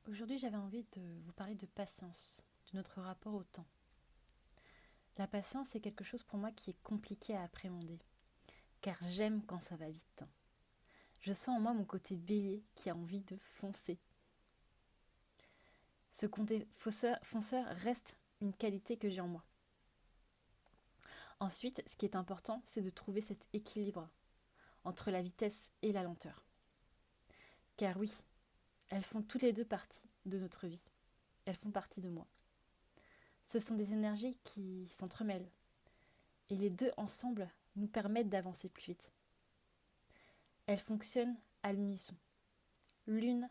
Aujourd'hui, j'avais envie de vous parler de patience, de notre rapport au temps. La patience est quelque chose pour moi qui est compliqué à appréhender, car j'aime quand ça va vite. Je sens en moi mon côté bélier qui a envie de foncer. Ce côté fonceur reste une qualité que j'ai en moi. Ensuite, ce qui est important, c'est de trouver cet équilibre entre la vitesse et la lenteur. Car oui, elles font toutes les deux partie de notre vie. Elles font partie de moi. Ce sont des énergies qui s'entremêlent. Et les deux ensemble nous permettent d'avancer plus vite. Elles fonctionnent à l'unisson, l'une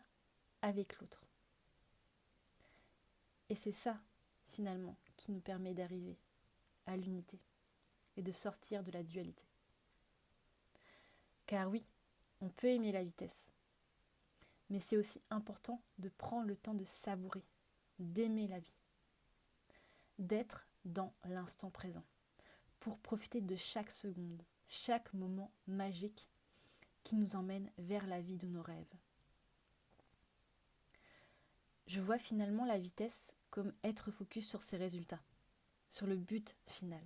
avec l'autre. Et c'est ça, finalement, qui nous permet d'arriver à l'unité et de sortir de la dualité. Car oui, on peut aimer la vitesse, mais c'est aussi important de prendre le temps de savourer, d'aimer la vie, d'être dans l'instant présent, pour profiter de chaque seconde, chaque moment magique qui nous emmène vers la vie de nos rêves. Je vois finalement la vitesse comme être focus sur ses résultats, sur le but final.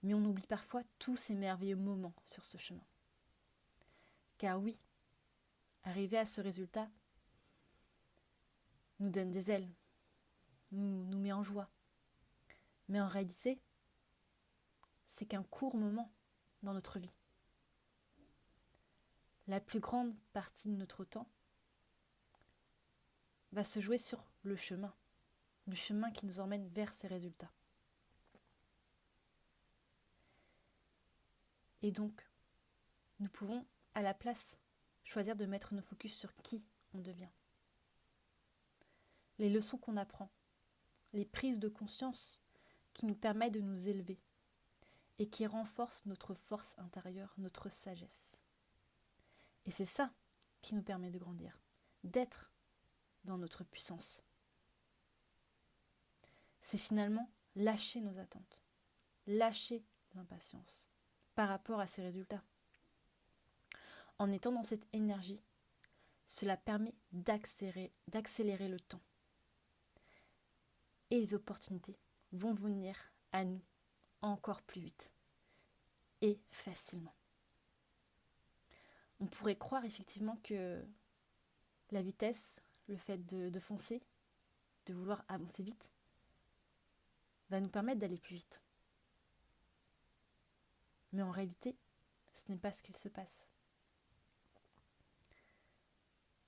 Mais on oublie parfois tous ces merveilleux moments sur ce chemin. Car oui, arriver à ce résultat nous donne des ailes, nous met en joie. Mais en réalité, c'est qu'un court moment dans notre vie. La plus grande partie de notre temps va se jouer sur le chemin qui nous emmène vers ces résultats. Et donc, nous pouvons, à la place, choisir de mettre nos focus sur qui on devient. Les leçons qu'on apprend, les prises de conscience qui nous permettent de nous élever et qui renforcent notre force intérieure, notre sagesse. Et c'est ça qui nous permet de grandir, d'être dans notre puissance. C'est finalement lâcher nos attentes, lâcher l'impatience par rapport à ces résultats. En étant dans cette énergie, cela permet d'accélérer le temps. Et les opportunités vont venir à nous encore plus vite et facilement. On pourrait croire effectivement que la vitesse, le fait de foncer, de vouloir avancer vite, va nous permettre d'aller plus vite. Mais en réalité, ce n'est pas ce qu'il se passe.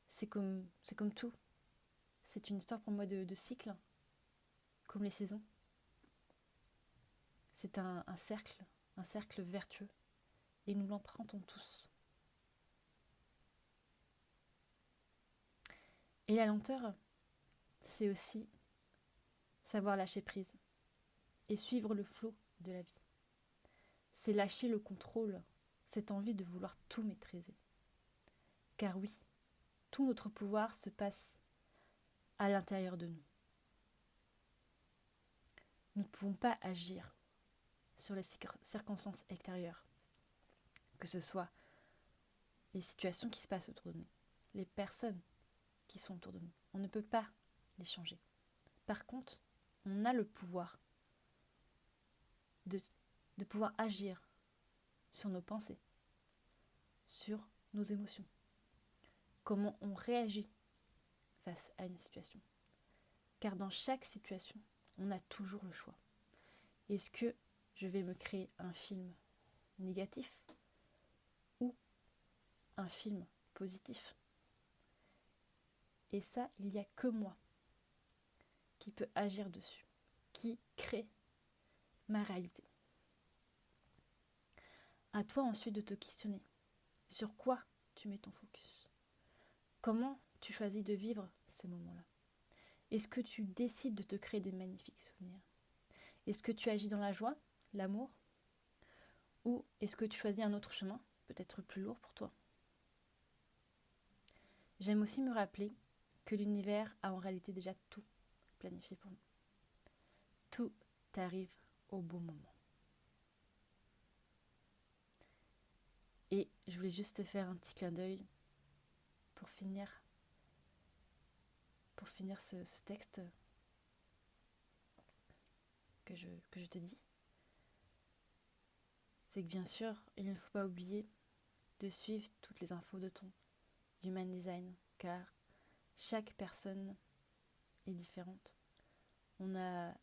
C'est comme tout. C'est une histoire pour moi de cycle, comme les saisons. C'est un cercle vertueux. Et nous l'empruntons tous. Et la lenteur, c'est aussi savoir lâcher prise et suivre le flot de la vie. C'est lâcher le contrôle, cette envie de vouloir tout maîtriser. Car oui, tout notre pouvoir se passe à l'intérieur de nous. Nous ne pouvons pas agir sur les circonstances extérieures, que ce soit les situations qui se passent autour de nous, les personnes qui sont autour de nous. On ne peut pas les changer. Par contre, on a le pouvoir de pouvoir agir sur nos pensées, sur nos émotions. Comment on réagit face à une situation. Car dans chaque situation, on a toujours le choix. Est-ce que je vais me créer un film négatif ou un film positif? Et ça, il n'y a que moi qui peut agir dessus, qui crée ma réalité. À toi ensuite de te questionner. Sur quoi tu mets ton focus? Comment tu choisis de vivre ces moments-là? Est-ce que tu décides de te créer des magnifiques souvenirs? Est-ce que tu agis dans la joie, l'amour? Ou est-ce que tu choisis un autre chemin, peut-être plus lourd pour toi? J'aime aussi me rappeler que l'univers a en réalité déjà tout planifié pour nous. Tout arrive au bon moment. Et je voulais juste te faire un petit clin d'œil pour finir pour finir ce texte que je te dis, c'est que bien sûr, il ne faut pas oublier de suivre toutes les infos de ton Human Design, car chaque personne est différente. On a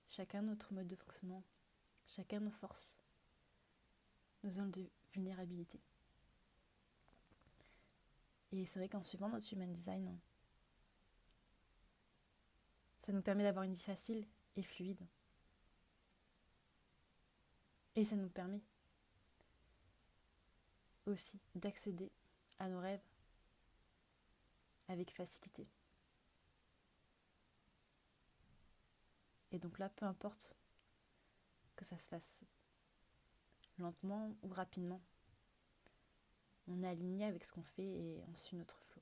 chacun notre mode de fonctionnement, chacun nos forces, nos zones de vulnérabilité. Et c'est vrai qu'en suivant notre Human Design, ça nous permet d'avoir une vie facile et fluide. Et ça nous permet aussi d'accéder à nos rêves avec facilité. Et donc là, peu importe que ça se fasse lentement ou rapidement, on est aligné avec ce qu'on fait et on suit notre flot.